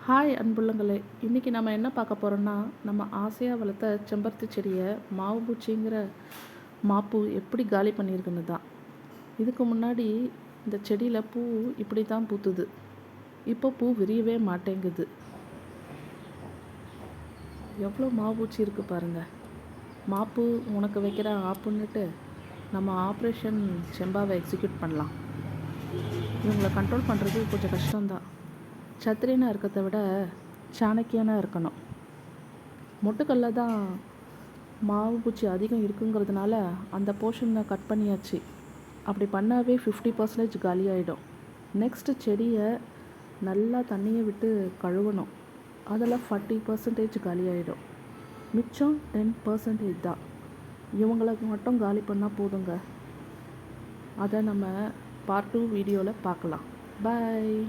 Hi அன்புள்ளங்களே, இன்றைக்கி நம்ம என்ன பார்க்க போகிறோன்னா, நம்ம ஆசையாக வளர்த்த செம்பருத்தி செடியை மாவு பூச்சிங்கிற மாப்பு எப்படி காலி பண்ணியிருக்குன்னு தான். இதுக்கு முன்னாடி இந்த செடியில் பூ இப்படி தான் பூத்துது. இப்போ பூ விரியவே மாட்டேங்குது. எவ்வளோ மாவு பூச்சி இருக்குது பாருங்கள். மாப்பு உனக்கு வைக்கிற ஆப்புன்னுட்டு நம்ம ஆப்ரேஷன் செம்பாவை எக்ஸிக்யூட் பண்ணலாம். இவங்களை கண்ட்ரோல் பண்ணுறது கொஞ்சம் கஷ்டம்தான். சத்திரியனாக இருக்கிறத விட சாணக்கியனாக இருக்கணும். மொட்டுக்கல்ல தான் மாவு பூச்சி அதிகம் இருக்குங்கிறதுனால அந்த போர்ஷனை கட் பண்ணியாச்சு. அப்படி பண்ணாவே 50% காலியாகிடும். நெக்ஸ்ட்டு செடியை நல்லா தண்ணியை விட்டு கழுவணும். அதில் 40% காலியாகிடும். மிச்சம் 10% தான். இவங்களுக்கு மட்டும் காலி பண்ணால் போதுங்க. அதை நம்ம பார்ட் 2 வீடியோவில் பார்க்கலாம். பாய்.